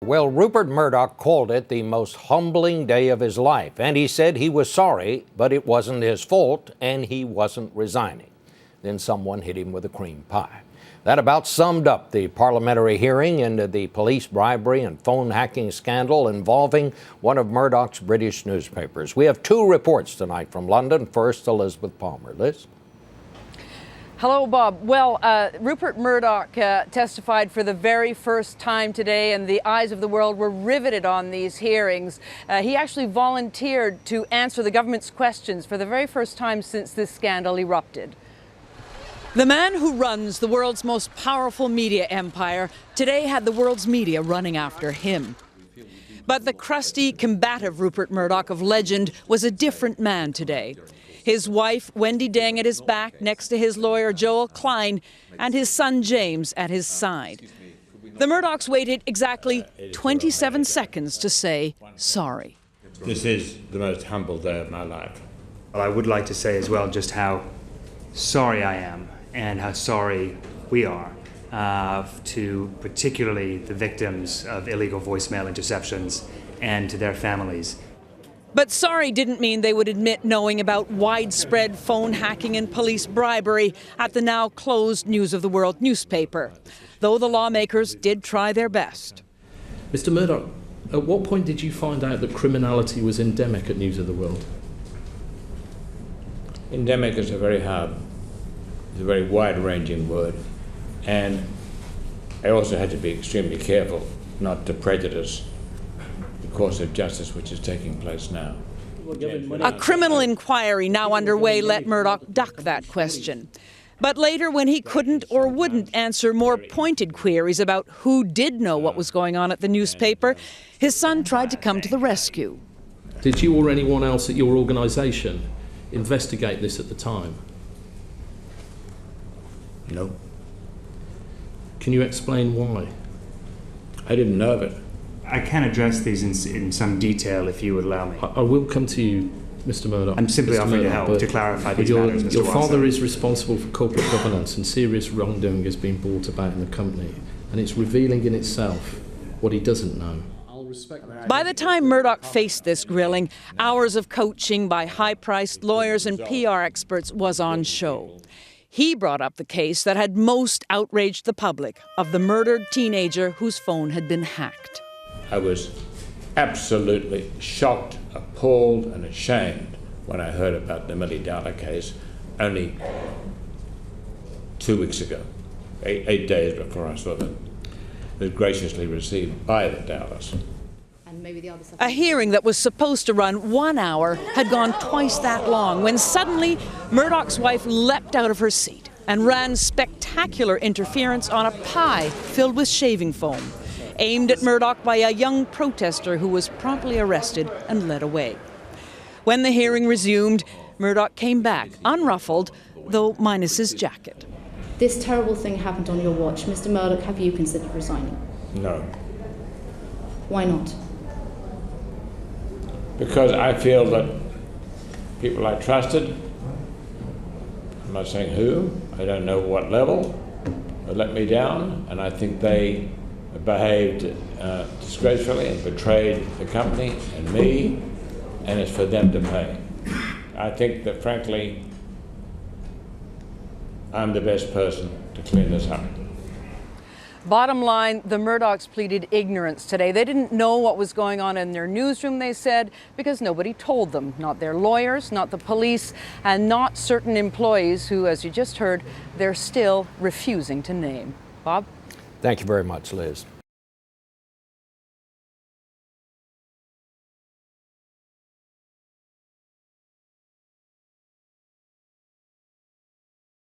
Well, Rupert Murdoch called it the most humbling day of his life, and he said he was sorry, but it wasn't his fault, and he wasn't resigning. Then someone hit him with a cream pie. That about summed up the parliamentary hearing into the police bribery and phone hacking scandal involving one of Murdoch's British newspapers. We have two reports tonight from London. First, Elizabeth Palmer. Liz? Hello, Bob. Well, Rupert Murdoch testified for the very first time today, and the eyes of the world were riveted on these hearings. He actually volunteered to answer the government's questions for the very first time since this scandal erupted. The man who runs the world's most powerful media empire today had the world's media running after him. But the crusty, combative Rupert Murdoch of legend was a different man today. His wife, Wendy Deng, at his back, next to his lawyer, Joel Klein, and his son, James, at his side. The Murdochs waited exactly 27 seconds to say sorry. This is the most humble day of my life. Well, I would like to say as well just how sorry I am and how sorry we are to particularly the victims of illegal voicemail interceptions and to their families. But sorry didn't mean they would admit knowing about widespread phone hacking and police bribery at the now closed News of the World newspaper, though the lawmakers did try their best. Mr. Murdoch, at what point did you find out that criminality was endemic at News of the World? Endemic is a very wide-ranging word, and I also had to be extremely careful not to prejudice the course of justice which is taking place now. A criminal inquiry now underway let Murdoch duck that question. But later, when he couldn't or wouldn't answer more pointed queries about who did know what was going on at the newspaper, his son tried to come to the rescue. Did you or anyone else at your organisation investigate this at the time? No. Can you explain why? I didn't know of it. I can address these in some detail if you would allow me. I will come to you, Mr. Murdoch. I'm simply offering to help to clarify these matters, Mr. Your father Watson. is responsible for corporate governance, and serious wrongdoing has been brought about in the company, and it's revealing in itself what he doesn't know. By the time Murdoch faced this grilling, hours of coaching by high-priced lawyers and PR experts was on show. He brought up the case that had most outraged the public of the murdered teenager whose phone had been hacked. I was absolutely shocked, appalled, and ashamed when I heard about the Millie Dowler case only 2 weeks ago, 8 days before I saw it. It was graciously received by the Dowlers. A hearing that was supposed to run 1 hour had gone twice that long when suddenly Murdoch's wife leapt out of her seat and ran spectacular interference on a pie filled with shaving foam, aimed at Murdoch by a young protester who was promptly arrested and led away. When the hearing resumed, Murdoch came back, unruffled, though minus his jacket. This terrible thing happened on your watch. Mr. Murdoch, have you considered resigning? No. Why not? Because I feel that people I trusted, I'm not saying who, I don't know what level, let me down, and I think they behaved disgracefully and betrayed the company and me, and it's for them to pay. I think that, frankly, I'm the best person to clean this up. Bottom line, the Murdochs pleaded ignorance today. They didn't know what was going on in their newsroom, they said, because nobody told them. Not their lawyers, not the police, and not certain employees who, as you just heard, they're still refusing to name. Bob? Thank you very much, Liz.